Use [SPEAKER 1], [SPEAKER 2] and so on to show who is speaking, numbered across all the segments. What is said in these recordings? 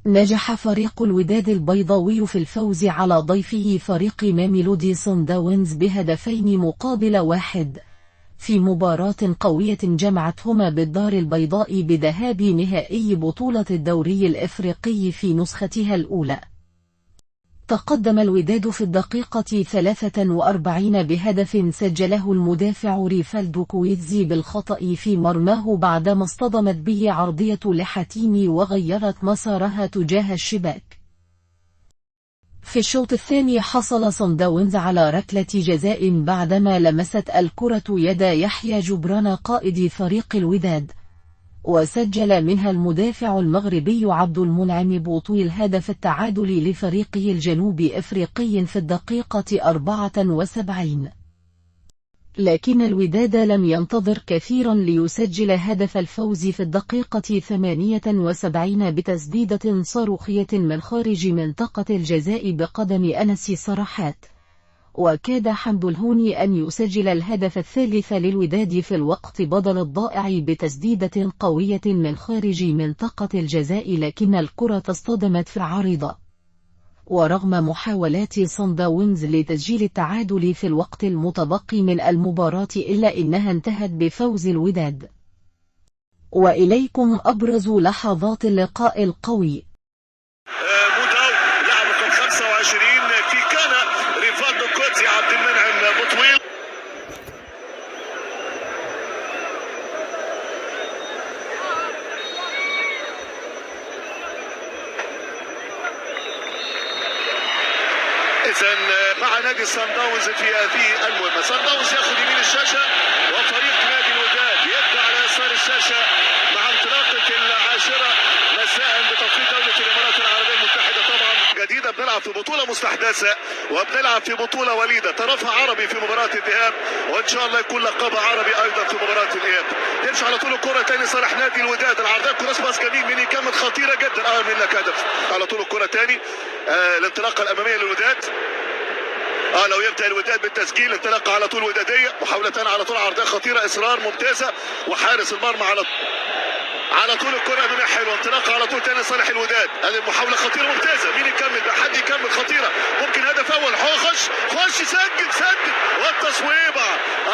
[SPEAKER 1] نجح فريق الوداد البيضاوي في الفوز على ضيفه فريق ميلودي صن-داونز ب2-1 في مباراة قوية جمعتهما بالدار البيضاء بذهاب نهائي بطولة الدوري الإفريقي في نسختها الأولى. تقدم الوداد في الدقيقة 43 بهدف سجله المدافع ريفالدو كويتزي بالخطأ في مرماه بعدما اصطدمت به عرضية لحكيمي وغيرت مسارها تجاه الشباك. في الشوط الثاني حصل صن-داونز على ركلة جزاء بعدما لمست الكرة يد يحيى جبران قائد فريق الوداد، وسجل منها المدافع المغربي عبد المنعم بوطويل هدف التعادل لفريقه الجنوب إفريقي في الدقيقة 74. لكن الوداد لم ينتظر كثيرا ليسجل هدف الفوز في الدقيقة 78 بتسديدة صاروخية من خارج منطقة الجزاء بقدم أنس صرحات، وكاد حمد الهوني أن يسجل الهدف الثالث للوداد في الوقت بدل الضائع بتسديدة قوية من خارج منطقة الجزاء، لكن الكرة اصطدمت في العارضة. ورغم محاولات صن-داونز لتسجيل التعادل في الوقت المتبقي من المباراة إلا إنها انتهت بفوز الوداد. وإليكم أبرز لحظات اللقاء القوي.
[SPEAKER 2] موداو لاعب رقم 25 كان ريفالدو كويتزي عبد المنعم بوطويل. إذن مع نادي صن-داونز في هذه المهمة. صن-داونز ياخذ يمين الشاشة وفريق نادي الوداد يبدأ على يسار الشاشة مع انطلاقة 10 مساء بتوقيت دولة الإمارات العربية المتحدة. طبعا جديدة، بنلعب في بطولة مستحدثة وبنلعب في بطولة وليدة، طرفها عربي في مباراة الذهاب وإن شاء الله يكون لقبها عربي أيضا في مباراة الإياب. يمشي على طول الكرة تاني صالح نادي الوداد، العرضية كروس باس جميل من كانت خطيرة جدا، منك هدف. على طول الكرة تاني الانطلاقة الأمامية للوداد. لو يبدأ الوداد بالتسجيل، انطلاقة على طول ودادية، محاولة على طول عرضية خطيرة، إصرار ممتازة، وحارس المرمى على طول الكرة أمامية حلوة، انطلاقة على طول تاني صالح الوداد. هذه المحاولة خطيرة ممتازة، مين يكمل بقى؟ حد يكمل، خطيرة، ممكن هدف أول. خش سجل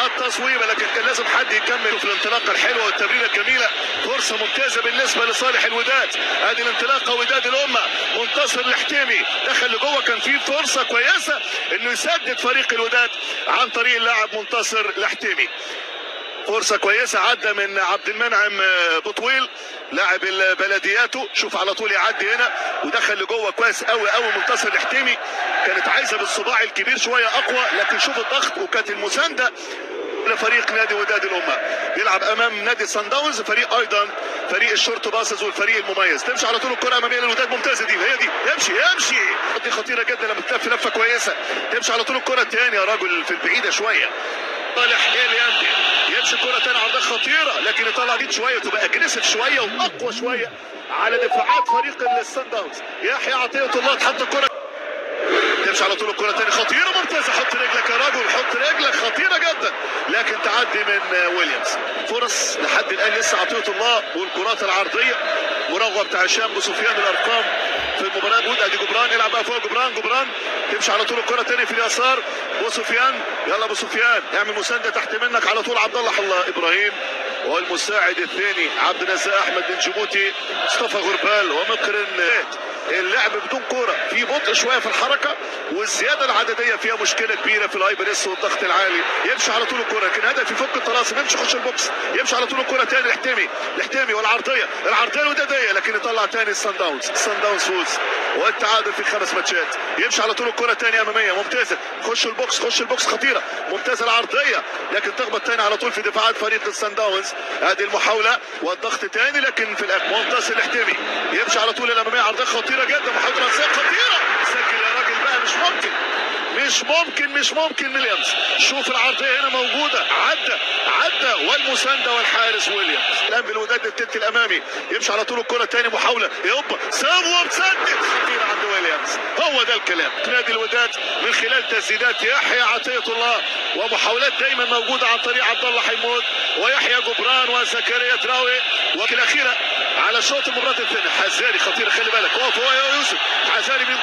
[SPEAKER 2] التصويبة، لكن كان لازم حد يكمل في الانطلاقة الحلوة والتمريرة الجميلة. فرصة ممتازة بالنسبة لصالح الوداد. هذه الانطلاقة وداد الأمة، منتصر الحتيمي دخل لجوه، كان فيه فرصة كويسة إنه يسدد فريق الوداد عن طريق اللاعب منتصر الحتيمي. فرصة كويسة عدى من عبد المنعم بوطويل لاعب البلدياتو، شوف على طول يعدي هنا ودخل لجوه كويس قوي منتصر الحتيمي. كانت عايزة بالصباع الكبير شوية أقوى، لكن شوف الضغط وكانت المساندة لفريق نادي وداد الأمة. يلعب أمام نادي صن-داونز، فريق أيضا فريق الشورت باسز والفريق المميز. تمشي على طول الكرة أمامية للوداد، ممتازة دي، هي دي، يمشي دي خطيرة جدا لما تلف لفة كويسة. تمشي على طول الكرة الثانية يا راجل في البعيدة شوية، صالح الياندي يمشي كرة تانية، عرضية خطيرة، لكن يطلع دي شوية تبقى اجريسيف شوية واقوى شوية على دفاعات فريق الصن-داونز. يحيى عطية الله تحط الكرة، تمشي على طول الكرة تاني خطيرة ممتازة، حط رجلك يا راجل، حط رجلك، خطيرة جدا، لكن تعدي من ويليامز. فرص لحد الآن لسه عطية الله، والكرات العرضية مراوغة بتاع هشام بسفيان. الأرقام في المباراة بود، ادي جبران يلعب بقى فوق جبران تمشي على طول الكرة تاني في اليسار بوسفيان، يلا بوسفيان اعمل مساندة تحت منك على طول عبد الله ابراهيم، والمساعد الثاني عبد الرزاق احمد بن جيبوتي، مصطفى غربال ومقرن. اللعب بدون كوره، في بطء شويه في الحركه، والزياده العدديه فيها مشكله كبيره في الهايبر اس والضغط العالي. يمشي على طول الكوره، لكن هدف يفك الطلاسم، يمشي يخش البوكس، يمشي على طول الكوره تاني الحتيمي والعرضيه الوداديه، لكن يطلع تاني الصن-داونز فوز والتعادل في 5 ماتشات. يمشي على طول الكوره تاني اماميه ممتازه، خش البوكس خطيره، ممتازه العرضيه، لكن تخبط تاني على طول في دفاعات فريق الصن-داونز. هذه المحاوله والضغط تاني، لكن في الاخر منتصر الحتيمي يمشي على طول الاماميه، عرضيه خطيره جدا، محاوله راسيه خطيره، سجل يا راجل بقى، مش مش ممكن ويليامز. شوف العرضيه هنا موجوده، عدى والمسانده والحارس ويليامز. الان بالوداد التلت الامامي يمشي على طول الكره تاني، محاوله يوبا ساب وبسدد كتير عند ويليامز. هو ده الكلام. نادي الوداد من خلال تسديدات يحيى عطيه الله ومحاولات دايما موجوده عن طريق عبد الله حمود ويحيى جبران وزكريا تراوي. والاخيره على شوط المباراه الثانيه حزاري خطير، خلي بالك اقف هو يا يوسف حزاري من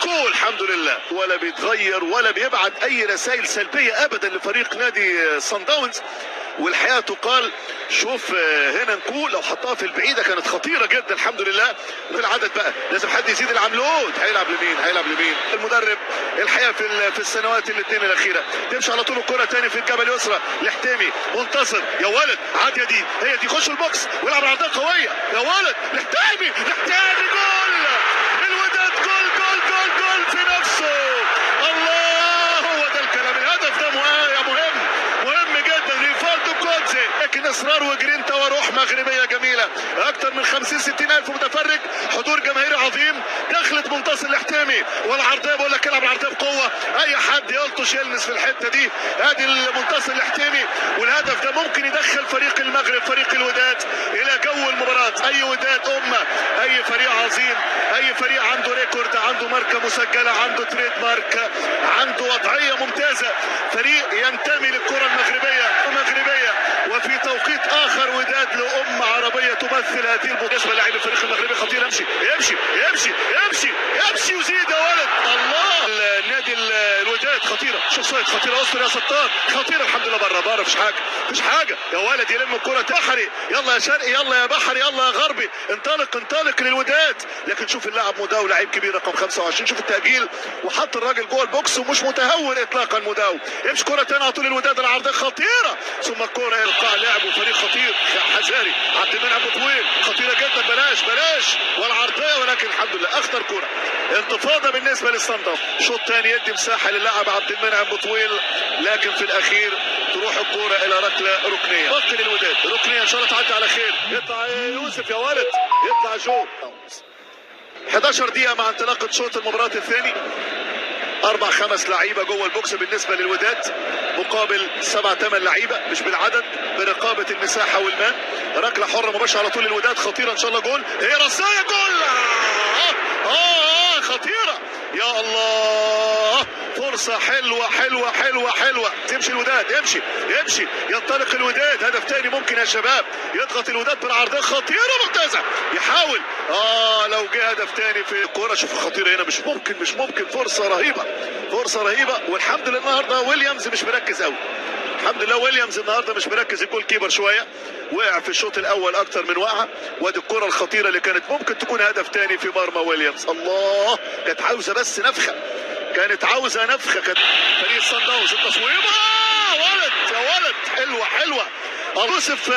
[SPEAKER 2] كول الحمد لله، ولا بيتغير ولا بيبعت اي رسائل سلبيه ابدا لفريق نادي صن داونز. والحقيقه تقال شوف هنا نكو لو حطها في البعيده كانت خطيره جدا الحمد لله. بالعدد بقى لازم حد يزيد العملود. هيلعب لمين المدرب الحقيقه في السنوات الاثنين الاخيره. تمشي على طول الكره تاني في الجبل اليسرى لحتيمي منتصر يا ولد عاديه دي هي دي خش البوكس ويلعب عرضيه قويه يا ولد لحتيمي جول الوداد جول في نفسه. الله هو ده الكلام. الهدف ده مهم جدا ريفالدو كوتزي، لكن اصرار وجرينتا وروح مغربيه جميله. اكثر من 50-60 الف متفرج، حضور جماهيري عظيم. دخلت منتصر الحتيمي والعرضيه بقول لك العب العرضيه بقوه، اي حد يلطش يلمس في الحته دي. ادي منتصر الحتيمي والهدف ده ممكن يدخل فريق المغرب فريق الوداد الى جو المباراه. اي وداد اي فريق عظيم، اي فريق عنده ريكورد، عنده ماركه مسجله، عنده تريد مارك، عنده وضعيه ممتازه. فريق ينتمي للكره المغربيه وفي توقيت اخر وداد لأمة عربية تمثل هذه البطولة. لاعب الفريق المغربي خطير، يمشي وزيد يا ولد. الله النادي الوداد خطيرة، شوف صيد خطيرة، أسطر يا ستار خطيرة الحمد لله. بره مفيش حاجة يا ولد. يلم الكرة بحري، يلا يا شرقي، يلا يا بحري، يلا يا غربي، انطلق للوداد. لكن شوف اللاعب مداو لعيب كبير رقم 25، شوف التأجيل وحط الراجل جوه البوكس ومش متهور اطلاقا. مداو يمشي كرة تاني على طول الوداد، العرضية خطيرة ثم الكرة يلقاها لاعب وفريق خطير حزاري عبد المنعم طويل خطيرة جدا. بلاش والعرضية، ولكن الحمد لله اخطر كرة. انتفاضة بالنسبة للصن داونز. شوط تاني يدي مساحة للاعب عبد المنعم طويل، لكن في الاخير تروح الكرة الى ركنية. وقت للوداد ركنية ان شاء الله تعدي على خير. يطلع يوسف يا ولد، يطلع جو. 11 دقيقة مع انطلاقة شوط المباراة الثاني. 4-5 لعيبة جوه البوكس بالنسبة للوداد مقابل 7-8 لعيبة مش بالعدد، برقابة المساحة والمان. ركلة حرة مباشرة على طول الوداد خطيرة ان شاء الله جول. هي رصاية جول. خطيرة يا الله. فرصة حلوة تمشي الوداد، يمشي ينطلق الوداد. هدف تاني ممكن يا شباب، يضغط الوداد بالعرضية خطيرة ممتازة، يحاول لو جه هدف تاني في الكورة. شوف الخطيرة هنا، مش ممكن فرصة رهيبة. والحمد لله النهارده ويليامز مش مركز قوي. الحمد لله ويليامز النهارده مش مركز، الجول كيبر شويه وقع في الشوط الاول اكتر من وقعه. وادي الكره الخطيره اللي كانت ممكن تكون هدف تاني في مرمى ويليامز. الله كانت عاوزه بس نفخه، كانت فريق صن داونز. التصويبه يا ولد حلوه. يوسف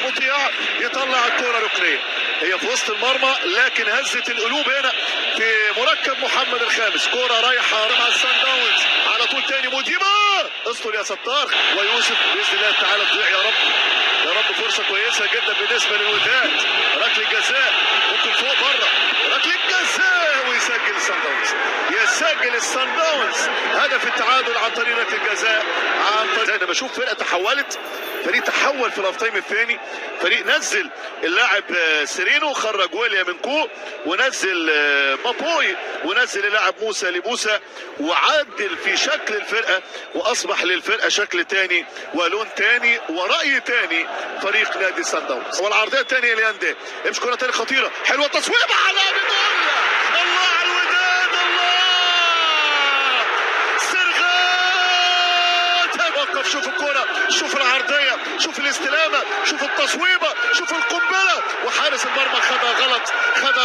[SPEAKER 2] مطيع يطلع الكره ركنيه، هي في وسط المرمى لكن هزت القلوب هنا في مركب محمد الخامس. كره رايحه مع الصن داونز على طول تاني موديبا، استر يا ستار. ويوسف باذن الله تعالى تضيع يا رب فرصه كويسه جدا بالنسبه للوداد. ركله جزاء ممكن فوق بره، ركله جزاء ويسجل الصن داونز هدف التعادل عن طريق ركله الجزاء. انا بشوف فرقه تحولت، فريق تحول في الهاف تايم الثاني. فريق نزل اللاعب سيرينو، خرج ويليام منكو ونزل مابوي ونزل اللاعب موسى لموسى، وعدل في شكل الفرقه واصبح للفرقه شكل تاني ولون تاني ورأي تاني فريق نادي صن داونز. والعرضيه الثانيه لياندي يمشي كره ثانيه خطيره حلوه، تصويبه على بدون. الله على الوداد، الله سرغات. وقف، شوف الكره، شوف العرضيه، شوف الاستلامه، شوف التصويبه، شوف القنبله. وحارس المرمى خدها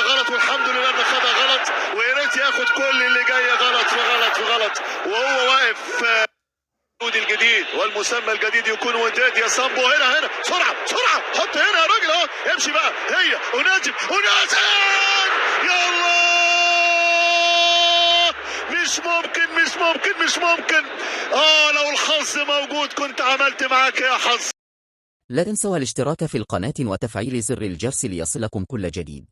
[SPEAKER 2] غلط والحمد لله انه خدها غلط، ويا ريت ياخد كل اللي جاي غلط في غلط وهو واقف. الجديد والمسمى الجديد يكون وداد يا سامبو. هنا سرعه حط هنا يا راجل اهو، امشي بقى. هي وناجم يا الله، مش ممكن. لو الحظ موجود كنت عملت معاك يا حظ.
[SPEAKER 3] لا تنسوا الاشتراك في القناة وتفعيل زر الجرس ليصلكم كل جديد.